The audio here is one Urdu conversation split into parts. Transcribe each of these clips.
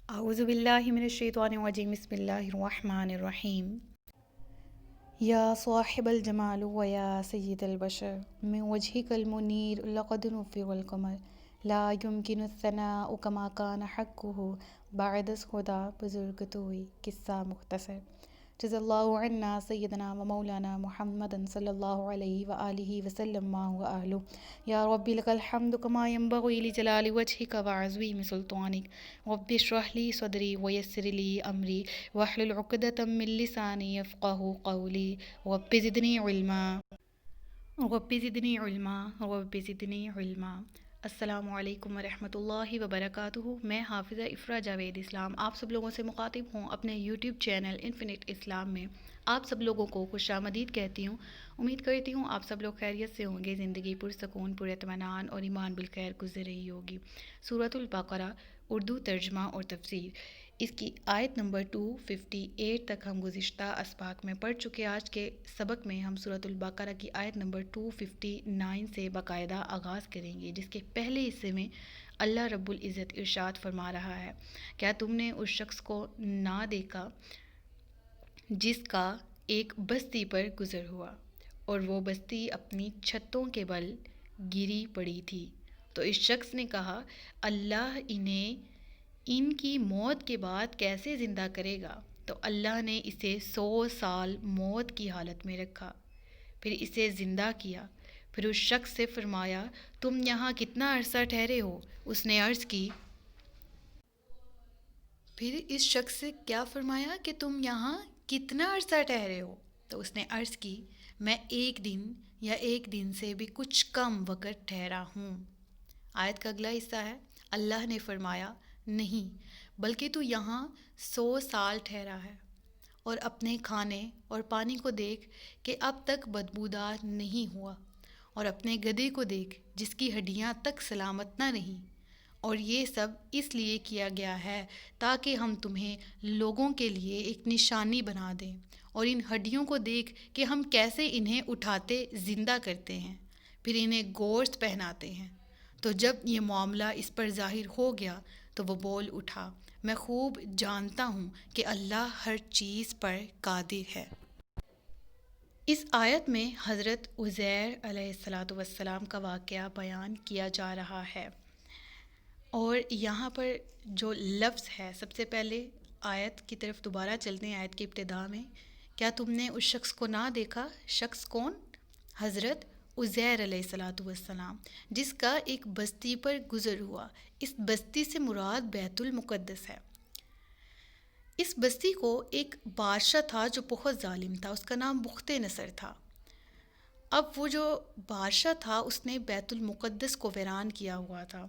اعوذ باللہ من الشیطان الرجیم بسم اللہ الرحمن الرحیم یا صاحب الجمال و یا سید البشر من وجهك المنیر لقد نفر القمر لا يمكن الثناء كما كان حقه بعد خدا بزرگ توئی قصہ مختصر جزا اللہ عنا سیدنا و مولانا محمد صلی اللہ علیہ وآلہ وسلم ما هو اہلہ یا رب لک الحمد کما ينبغي لجلال وجهك وعظیم سلطانک رب اشرح لی صدری ویسر لی امری واحلل عقدۃ من لسانی یفقهوا قولی رب زدنی علما رب زدنی علما رب زدنی علما۔ السلام علیکم ورحمۃ اللہ وبرکاتہ۔ میں حافظہ افرا جاوید اسلام آپ سب لوگوں سے مخاطب ہوں اپنے یوٹیوب چینل انفینٹ اسلام میں۔ آپ سب لوگوں کو خوش آمدید کہتی ہوں۔ امید کرتی ہوں آپ سب لوگ خیریت سے ہوں گے، زندگی پرسکون، پر اطمینان اور ایمان بالخیر گزر رہی ہوگی۔ سورۃ البقرہ اردو ترجمہ اور تفسیر، اس کی آیت نمبر 258 تک ہم گزشتہ اسباق میں پڑھ چکے۔ آج کے سبق میں ہم سورۃ البقرہ کی آیت نمبر 259 سے باقاعدہ آغاز کریں گے، جس کے پہلے حصے میں اللہ رب العزت ارشاد فرما رہا ہے، کیا تم نے اس شخص کو نہ دیکھا جس کا ایک بستی پر گزر ہوا اور وہ بستی اپنی چھتوں کے بل گری پڑی تھی؟ تو اس شخص نے کہا، اللہ انہیں ان کی موت کے بعد کیسے زندہ کرے گا؟ تو اللہ نے اسے 100 سال موت کی حالت میں رکھا، پھر اسے زندہ کیا۔ پھر اس شخص سے فرمایا، تم یہاں کتنا عرصہ ٹھہرے ہو؟ اس نے عرض کی، پھر اس شخص سے کیا فرمایا کہ تم یہاں کتنا عرصہ ٹھہرے ہو؟ تو اس نے عرض کی، میں 1 دن یا 1 دن سے بھی کچھ کم وقت ٹھہرا ہوں۔ آیت کا اگلا حصہ ہے، اللہ نے فرمایا، نہیں بلکہ تو یہاں 100 سال ٹھہرا ہے، اور اپنے کھانے اور پانی کو دیکھ کہ اب تک بدبودار نہیں ہوا، اور اپنے گدھے کو دیکھ جس کی ہڈیاں تک سلامت نہ رہیں، اور یہ سب اس لیے کیا گیا ہے تاکہ ہم تمہیں لوگوں کے لیے ایک نشانی بنا دیں، اور ان ہڈیوں کو دیکھ کہ ہم کیسے انہیں اٹھاتے زندہ کرتے ہیں، پھر انہیں گوشت پہناتے ہیں۔ تو جب یہ معاملہ اس پر ظاہر ہو گیا تو وہ بول اٹھا، میں خوب جانتا ہوں کہ اللہ ہر چیز پر قادر ہے۔ اس آیت میں حضرت عزیر علیہ السلام کا واقعہ بیان کیا جا رہا ہے، اور یہاں پر جو لفظ ہے، سب سے پہلے آیت کی طرف دوبارہ چلتے ہیں۔ آیت کی ابتدا میں، کیا تم نے اس شخص کو نہ دیکھا؟ شخص کون؟ حضرت عزیر علیہ السلام، جس کا ایک بستی پر گزر ہوا۔ اس بستی سے مراد بیت المقدس ہے۔ اس بستی کو ایک بادشاہ تھا جو بہت ظالم تھا، اس کا نام بخت نصر تھا۔ اب وہ جو بادشاہ تھا اس نے بیت المقدس کو ویران کیا ہوا تھا،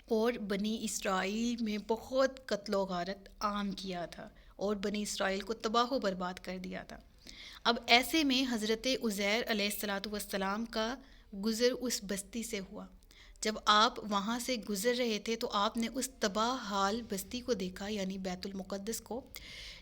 اور بنی اسرائیل میں بہت قتل و غارت عام کیا تھا، اور بنی اسرائیل کو تباہ و برباد کر دیا تھا۔ اب ایسے میں حضرت عزیر علیہ السلام کا گزر اس بستی سے ہوا۔ جب آپ وہاں سے گزر رہے تھے تو آپ نے اس تباہ حال بستی کو دیکھا، یعنی بیت المقدس کو،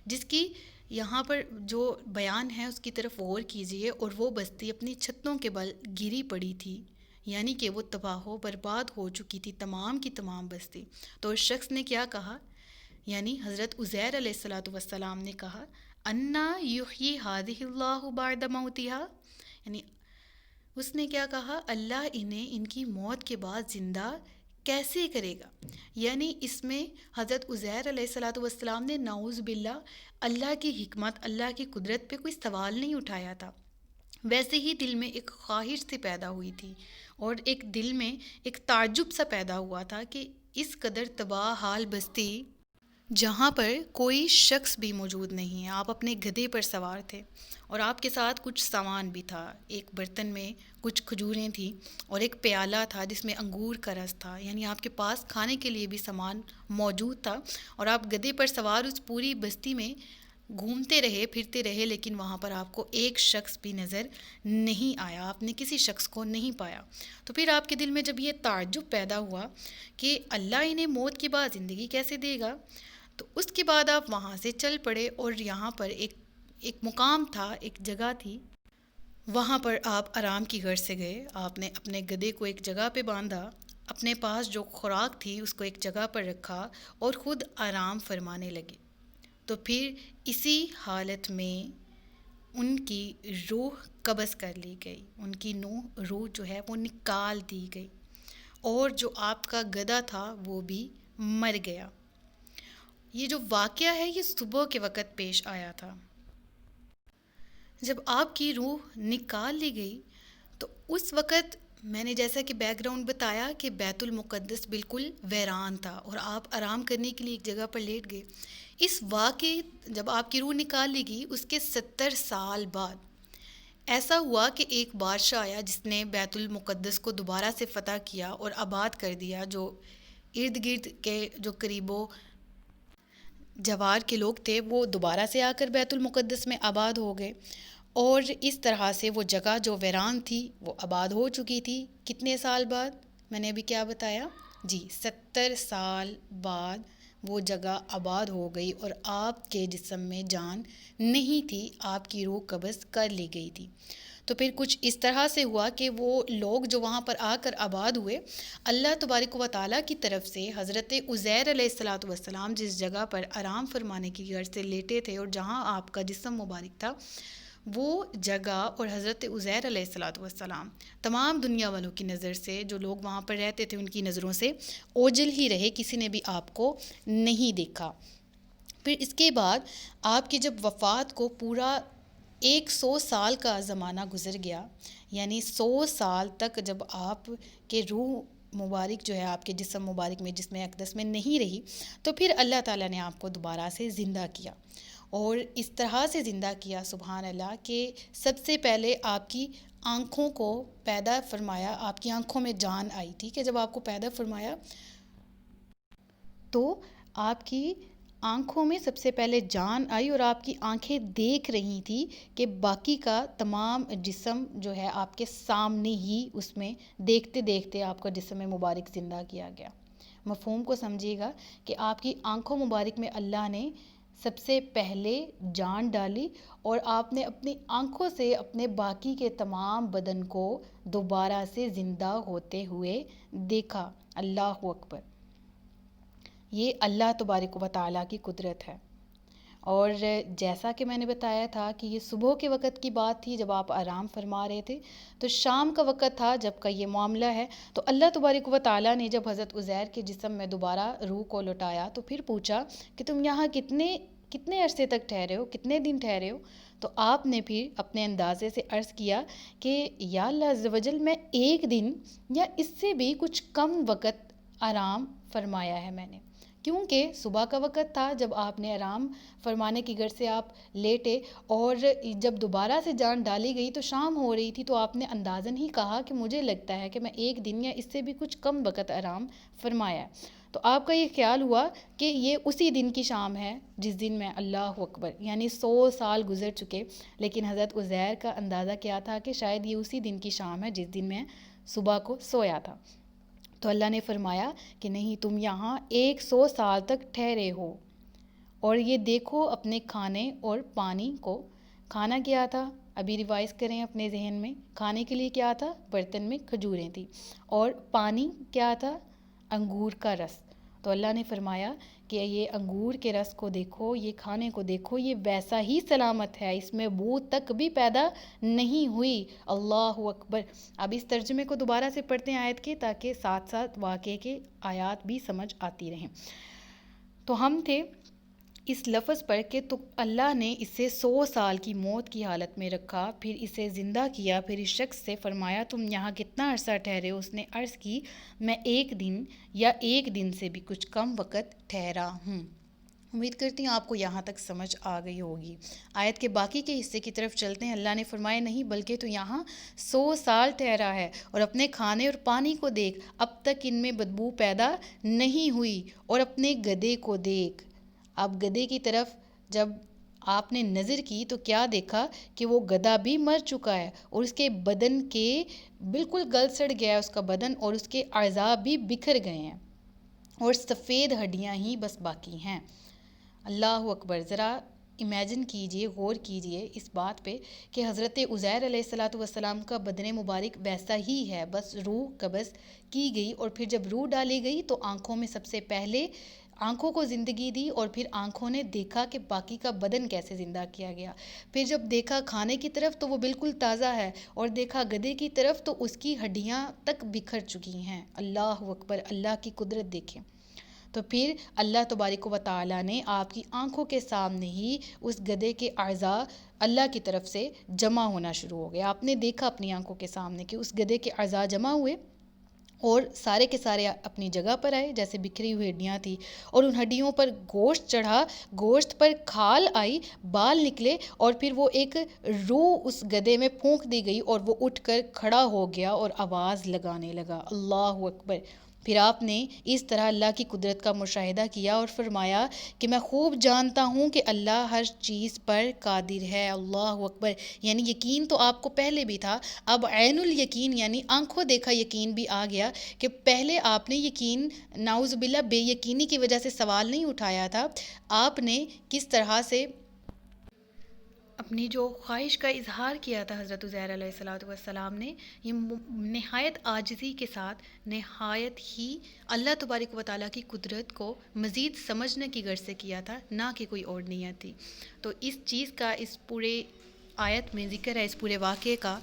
جس کی یہاں پر جو بیان ہے اس کی طرف غور کیجئے۔ اور وہ بستی اپنی چھتوں کے بل گری پڑی تھی، یعنی کہ وہ تباہ و برباد ہو چکی تھی، تمام کی تمام بستی۔ تو اس شخص نے کیا کہا، یعنی حضرت عزیر علیہ السلام نے کہا، انا یحیی ہذہ اللہ بعد موتها، یعنی اس نے کیا کہا، اللہ انہیں ان کی موت کے بعد زندہ کیسے کرے گا؟ یعنی اس میں حضرت عزیر علیہ السلام نے نعوذ باللہ اللہ کی حکمت، اللہ کی قدرت پہ کوئی سوال نہیں اٹھایا تھا، ویسے ہی دل میں ایک خواہش سی پیدا ہوئی تھی، اور ایک دل میں ایک تعجب سا پیدا ہوا تھا کہ اس قدر تباہ حال بستی جہاں پر کوئی شخص بھی موجود نہیں ہے، آپ اپنے گدھے پر سوار تھے، اور آپ کے ساتھ کچھ سامان بھی تھا، ایک برتن میں کچھ کھجوریں تھیں، اور ایک پیالہ تھا جس میں انگور کا رس تھا، یعنی آپ کے پاس کھانے کے لیے بھی سامان موجود تھا، اور آپ گدھے پر سوار اس پوری بستی میں گھومتے رہے، پھرتے رہے، لیکن وہاں پر آپ کو ایک شخص بھی نظر نہیں آیا، آپ نے کسی شخص کو نہیں پایا۔ تو پھر آپ کے دل میں جب یہ تعجب پیدا ہوا کہ اللہ انہیں موت کے بعد زندگی کیسے دے گا، تو اس کے بعد آپ وہاں سے چل پڑے، اور یہاں پر ایک مقام تھا، ایک جگہ تھی، وہاں پر آپ آرام کی غرض سے گئے۔ آپ نے اپنے گدھے کو ایک جگہ پہ باندھا، اپنے پاس جو خوراک تھی اس کو ایک جگہ پر رکھا اور خود آرام فرمانے لگے۔ تو پھر اسی حالت میں ان کی روح قبض کر لی گئی، ان کی روح جو ہے وہ نکال دی گئی، اور جو آپ کا گدھا تھا وہ بھی مر گیا۔ یہ جو واقعہ ہے یہ صبح کے وقت پیش آیا تھا۔ جب آپ کی روح نکال لی گئی تو اس وقت میں نے جیسا کہ بیک گراؤنڈ بتایا کہ بیت المقدس بالکل ویران تھا اور آپ آرام کرنے کے لیے ایک جگہ پر لیٹ گئے۔ اس واقعے جب آپ کی روح نکال لی گئی اس کے 70 سال بعد ایسا ہوا کہ ایک بادشاہ آیا جس نے بیت المقدس کو دوبارہ سے فتح کیا اور آباد کر دیا۔ جو ارد گرد کے جو قریبوں جوار کے لوگ تھے وہ دوبارہ سے آ کر بیت المقدس میں آباد ہو گئے، اور اس طرح سے وہ جگہ جو ویران تھی وہ آباد ہو چکی تھی۔ کتنے سال بعد؟ میں نے ابھی کیا بتایا؟ جی 70 سال بعد وہ جگہ آباد ہو گئی اور آپ کے جسم میں جان نہیں تھی، آپ کی روح قبض کر لی گئی تھی۔ تو پھر کچھ اس طرح سے ہوا کہ وہ لوگ جو وہاں پر آ کر آباد ہوئے، اللہ تبارک و تعالیٰ کی طرف سے حضرت عزیر علیہ الصلاۃ والسلام جس جگہ پر آرام فرمانے کی غرض سے لیٹے تھے اور جہاں آپ کا جسم مبارک تھا، وہ جگہ اور حضرت عزیر علیہ الصلاۃ والسلام تمام دنیا والوں کی نظر سے، جو لوگ وہاں پر رہتے تھے ان کی نظروں سے اوجھل ہی رہے، کسی نے بھی آپ کو نہیں دیکھا۔ پھر اس کے بعد آپ کی جب وفات کو پورا 100 سال کا زمانہ گزر گیا، یعنی 100 سال تک جب آپ کے روح مبارک جو ہے آپ کے جسم مبارک میں جسم اقدس میں نہیں رہی، تو پھر اللہ تعالیٰ نے آپ کو دوبارہ سے زندہ کیا، اور اس طرح سے زندہ کیا سبحان اللہ کہ سب سے پہلے آپ کی آنکھوں کو پیدا فرمایا، آپ کی آنکھوں میں جان آئی تھی کہ جب آپ کو پیدا فرمایا تو آپ کی آنکھوں میں سب سے پہلے جان آئی اور آپ کی آنکھیں دیکھ رہی تھی کہ باقی کا تمام جسم جو ہے آپ کے سامنے ہی اس میں دیکھتے دیکھتے آپ کا جسم مبارک زندہ کیا گیا۔ مفہوم کو سمجھیے گا کہ آپ کی آنکھوں مبارک میں اللہ نے سب سے پہلے جان ڈالی اور آپ نے اپنی آنکھوں سے اپنے باقی کے تمام بدن کو دوبارہ سے زندہ ہوتے ہوئے دیکھا۔ اللہ اکبر! یہ اللہ تبارک و تعالیٰ کی قدرت ہے۔ اور جیسا کہ میں نے بتایا تھا کہ یہ صبح کے وقت کی بات تھی جب آپ آرام فرما رہے تھے، تو شام کا وقت تھا جب کا یہ معاملہ ہے۔ تو اللہ تبارک و تعالیٰ نے جب حضرت عزیر کے جسم میں دوبارہ روح کو لوٹایا تو پھر پوچھا کہ تم یہاں کتنے عرصے تک ٹھہرے ہو، کتنے دن ٹھہرے ہو؟ تو آپ نے پھر اپنے اندازے سے عرض کیا کہ یا اللہ عز و جل میں 1 دن یا اس سے بھی کچھ کم وقت آرام فرمایا ہے میں نے، کیونکہ صبح کا وقت تھا جب آپ نے آرام فرمانے کی غرض سے آپ لیٹے، اور جب دوبارہ سے جان ڈالی گئی تو شام ہو رہی تھی، تو آپ نے اندازاً ہی کہا کہ مجھے لگتا ہے کہ میں 1 دن یا اس سے بھی کچھ کم وقت آرام فرمایا ہے۔ تو آپ کا یہ خیال ہوا کہ یہ اسی دن کی شام ہے جس دن میں اللہ اکبر، یعنی 100 سال گزر چکے، لیکن حضرت عزیر کا اندازہ کیا تھا کہ شاید یہ اسی دن کی شام ہے جس دن میں صبح کو سویا تھا۔ تو اللہ نے فرمایا کہ نہیں، تم یہاں 100 سال تک ٹھہرے ہو، اور یہ دیکھو اپنے کھانے اور پانی کو۔ کھانا کیا تھا؟ ابھی ریوائز کریں اپنے ذہن میں، کھانے کے لیے کیا تھا؟ برتن میں کھجوریں تھیں، اور پانی کیا تھا؟ انگور کا رس۔ تو اللہ نے فرمایا کہ یہ انگور کے رس کو دیکھو، یہ کھانے کو دیکھو، یہ ویسا ہی سلامت ہے، اس میں بو تک بھی پیدا نہیں ہوئی۔ اللہ اکبر! اب اس ترجمے کو دوبارہ سے پڑھتے ہیں آیت کے، تاکہ ساتھ ساتھ واقعے کے آیات بھی سمجھ آتی رہیں۔ تو ہم تھے اس لفظ پر کہ تو اللہ نے اسے 100 سال کی موت کی حالت میں رکھا، پھر اسے زندہ کیا، پھر اس شخص سے فرمایا تم یہاں کتنا عرصہ ٹھہرے ہو؟ اس نے عرض کی میں 1 دن یا 1 دن سے بھی کچھ کم وقت ٹھہرا ہوں۔ امید کرتی ہوں آپ کو یہاں تک سمجھ آ گئی ہوگی۔ آیت کے باقی کے حصے کی طرف چلتے ہیں۔ اللہ نے فرمایا نہیں، بلکہ تو یہاں 100 سال ٹھہرا ہے، اور اپنے کھانے اور پانی کو دیکھ، اب تک ان میں بدبو پیدا نہیں ہوئی، اور اپنے گدھے کو دیکھ۔ اب گدھے کی طرف جب آپ نے نظر کی تو کیا دیکھا کہ وہ گدھا بھی مر چکا ہے، اور اس کے بدن کے بالکل گل سڑ گیا ہے اس کا بدن، اور اس کے اعضاء بھی بکھر گئے ہیں، اور سفید ہڈیاں ہی بس باقی ہیں۔ اللہ اکبر! ذرا امیجن کیجئے، غور کیجئے اس بات پہ کہ حضرت عزیر علیہ الصلاۃ والسلام کا بدن مبارک ویسا ہی ہے، بس روح قبض کی گئی، اور پھر جب روح ڈالی گئی تو آنکھوں میں سب سے پہلے آنکھوں کو زندگی دی، اور پھر آنکھوں نے دیکھا کہ باقی کا بدن کیسے زندہ کیا گیا۔ پھر جب دیکھا کھانے کی طرف تو وہ بالکل تازہ ہے، اور دیکھا گدھے کی طرف تو اس کی ہڈیاں تک بکھر چکی ہیں۔ اللہ اکبر، اللہ کی قدرت دیکھیں۔ تو پھر اللہ تبارک و تعالیٰ نے آپ کی آنکھوں کے سامنے ہی اس گدھے کے اعضاء اللہ کی طرف سے جمع ہونا شروع ہو گیا۔ آپ نے دیکھا اپنی آنکھوں کے سامنے کہ اس گدھے کے اعضاء جمع ہوئے اور سارے کے سارے اپنی جگہ پر آئے جیسے بکھری ہوئی ہڈیاں تھیں، اور ان ہڈیوں پر گوشت چڑھا، گوشت پر کھال آئی، بال نکلے، اور پھر وہ ایک روح اس گدھے میں پھونک دی گئی اور وہ اٹھ کر کھڑا ہو گیا اور آواز لگانے لگا، اللہ اکبر۔ پھر آپ نے اس طرح اللہ کی قدرت کا مشاہدہ کیا اور فرمایا کہ میں خوب جانتا ہوں کہ اللہ ہر چیز پر قادر ہے، اللہ اکبر۔ یعنی یقین تو آپ کو پہلے بھی تھا، اب عین الیقین یعنی آنکھوں دیکھا یقین بھی آ گیا، کہ پہلے آپ نے یقین نعوذ باللہ بے یقینی کی وجہ سے سوال نہیں اٹھایا تھا، آپ نے کس طرح سے اپنی جو خواہش کا اظہار کیا تھا حضرت عزیر علیہ الصلاۃ والسلام نے، یہ نہایت عاجزی کے ساتھ، نہایت ہی اللہ تبارک و تعالیٰ کی قدرت کو مزید سمجھنے کی غرض سے کیا تھا، نہ کہ کوئی اور نیت تھی۔ تو اس چیز کا اس پورے آیت میں ذکر ہے، اس پورے واقعے کا۔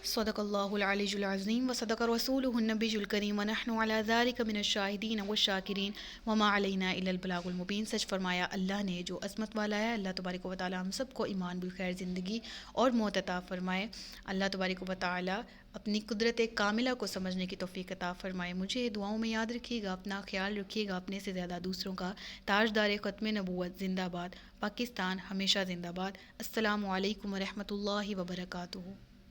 صدق اللہ العلی العظیم و صدق رسولہ النبی الکریم ونحن علی ذلک من الشاہدین والشاکرین وما علینا الا البلاغ المبین۔ سچ فرمایا اللہ نے جو عظمت والا ہے۔ اللہ تبارک و تعالی ہم سب کو ایمان بالخیر زندگی اور موت عطا فرمائے۔ اللہ تبارک و تعالی اپنی قدرت کاملہ کو سمجھنے کی توفیق عطا فرمائے۔ مجھے دعاؤں میں یاد رکھیے گا، اپنا خیال رکھیے گا، اپنے سے زیادہ دوسروں کا۔ تاجدار ختم نبوت زندہ باد، پاکستان ہمیشہ زندہ باد۔ السلام علیکم ورحمۃ اللہ وبرکاتہ۔